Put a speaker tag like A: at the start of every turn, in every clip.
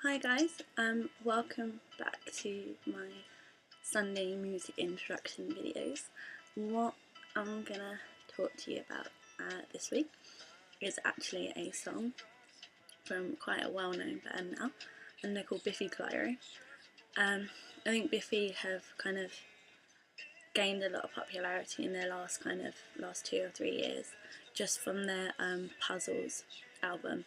A: Hi guys, welcome back to my Sunday music introduction videos. What I'm gonna talk to you about this week is actually a song from quite a well-known band now, and they're called Biffy Clyro. I think Biffy have kind of gained a lot of popularity in their last 2 or 3 years, just from their Puzzles album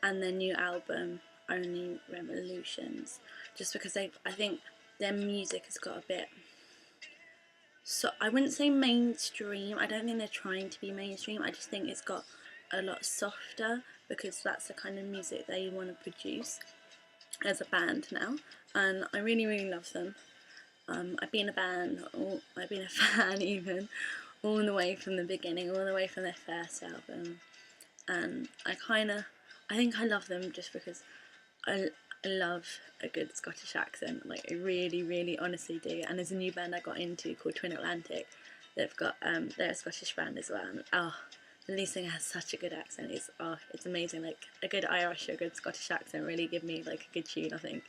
A: and their new album Only Revolutions, just because I think their music has got a bit, so I wouldn't say mainstream, I don't think they're trying to be mainstream, I just think it's got a lot softer because that's the kind of music they want to produce as a band now, and I really love them. I've been a fan even, all the way from the beginning, all the way from their first album, and I think I love them just because I love a good Scottish accent, like I really honestly do. And there's a new band I got into called Twin Atlantic. They've got they're a Scottish band as well, and the lead singer has such a good accent. It's amazing. Like a good Irish or a good Scottish accent really give me like a good tune. I think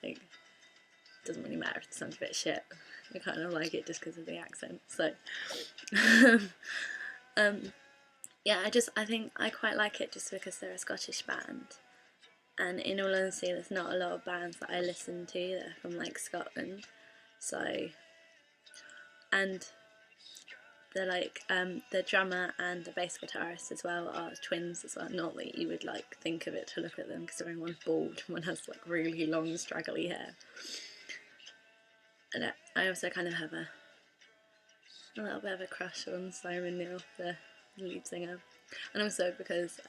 A: like it doesn't really matter if it sounds a bit shit. I kind of like it just because of the accent. So yeah, I think I quite like it just because they're a Scottish band. And in all honesty, there's not a lot of bands that I listen to that are from like Scotland. So, and they're like the drummer and the bass guitarist as well are twins as well. Not that you would like think of it to look at them, because everyone's bald. One has like really long straggly hair. And I also kind of have a little bit of a crush on Simon Neil, the lead singer, and also because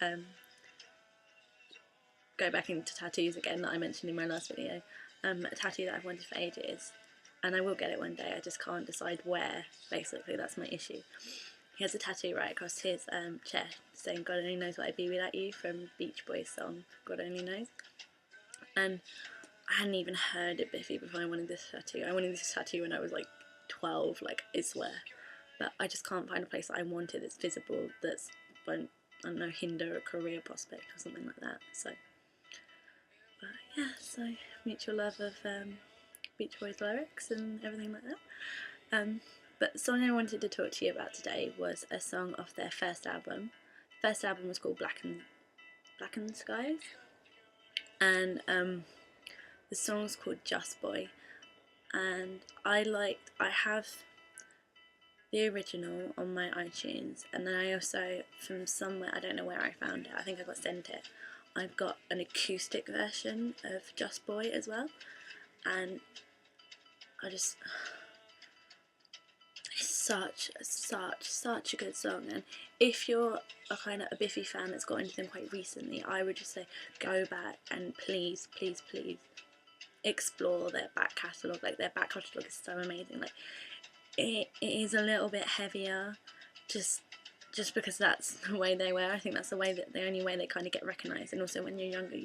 A: go back into tattoos again that I mentioned in my last video, a tattoo that I've wanted for ages, and I will get it one day, I just can't decide where, basically, that's my issue. He has a tattoo right across his chest saying God only knows what I'd be without you, from Beach Boys song God Only Knows. And I hadn't even heard of Biffy before I wanted this tattoo. I wanted this tattoo when I was like 12, like I swear, but I just can't find a place that I wanted that's visible, that's won't, I don't know, hinder a career prospect or something like that. So but yeah, so mutual love of Beach Boys lyrics and everything like that. But the song I wanted to talk to you about today was a song off their first album. The first album was called Blackened Skies, and the song's called Just Boy. And I have the original on my iTunes, and then I also, from somewhere, I don't know where I found it, I think I got sent it, I've got an acoustic version of Just Boy as well, and it's such a good song. And if you're a Biffy fan that's got into them quite recently, I would just say go back and please explore their back catalogue. Like their back catalogue is so amazing. Like it is a little bit heavier, just because that's the way they were. I think that's the only way they kind of get recognised. And also when you're younger,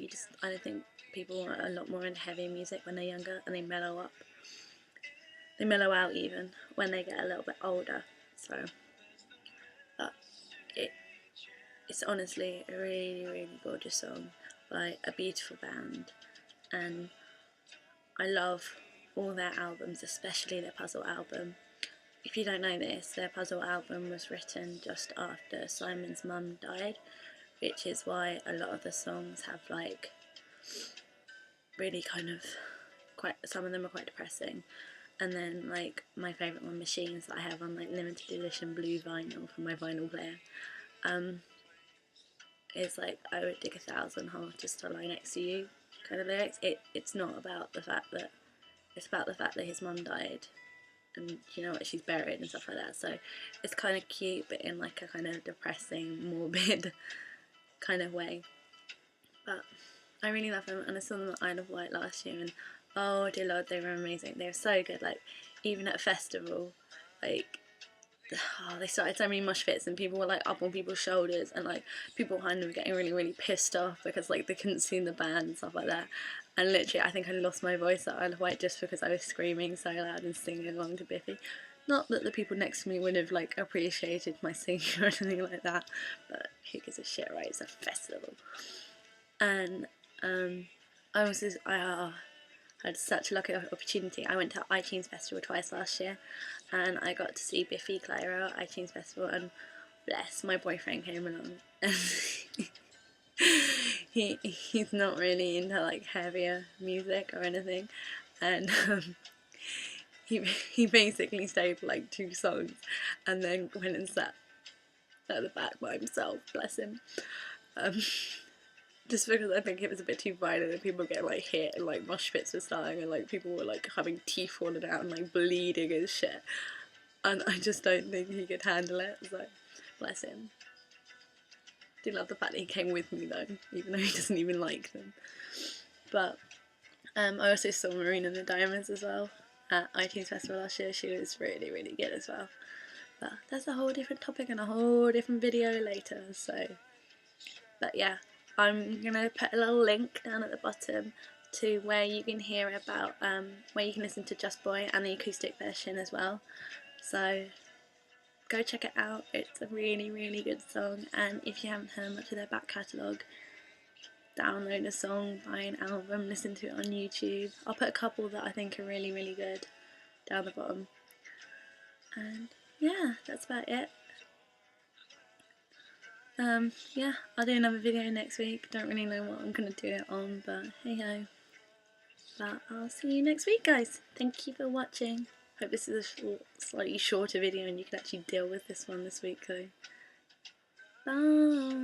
A: I don't think people are a lot more into heavy music when they're younger, and they mellow up. They mellow out even when they get a little bit older. So, but it's honestly a really gorgeous song by a beautiful band, and I love all their albums, especially their Puzzle album. If you don't know this, their Puzzle album was written just after Simon's mum died, which is why a lot of the songs have like really some of them are quite depressing. And then like my favourite one, Machines, that I have on like limited edition blue vinyl from my vinyl player, is like I would dig 1,000 holes just to lie next to you kind of lyrics. It's not about the fact that, it's about the fact that his mum died, and you know what, she's buried and stuff like that. So it's kind of cute, but in like a kind of depressing, morbid kind of way. But I really love them, and I saw them at Isle of Wight last year, and oh dear Lord, they were amazing. They were so good. Like even at a festival, like they started so many mosh pits, and people were like up on people's shoulders, and like people behind them were getting really pissed off because like they couldn't see the band and stuff like that. And literally, I think I lost my voice at Isle of Wight just because I was screaming so loud and singing along to Biffy. Not that the people next to me would have like appreciated my singing or anything like that, but who gives a shit, right? It's a festival. And I had such a lucky opportunity. I went to iTunes Festival twice last year, and I got to see Biffy Clyro at iTunes Festival, and bless, my boyfriend came along, and he's not really into like heavier music or anything, and he basically stayed for like 2 songs, and then went and sat at the back by himself. Bless him. Just because I think it was a bit too violent and people getting like hit and like mosh pits were starting and like people were like having teeth falling out and like bleeding and shit, and I just don't think he could handle it, so bless him. Do love the fact that he came with me though, even though he doesn't even like them. But I also saw Marina the Diamonds as well at iTunes Festival last year. She was really, really good as well. But that's a whole different topic and a whole different video later, so. But yeah, I'm gonna put a little link down at the bottom to where you can hear about, where you can listen to Just Boy and the acoustic version as well. So go check it out. It's a really, really good song, and if you haven't heard much of their back catalogue, download a song, buy an album, listen to it on YouTube. I'll put a couple that I think are really, really good down the bottom. And yeah, that's about it. Yeah, I'll do another video next week. Don't really know what I'm going to do it on, but hey ho. But I'll see you next week, guys. Thank you for watching. Hope this is a slightly shorter video and you can actually deal with this one this week though. Bye!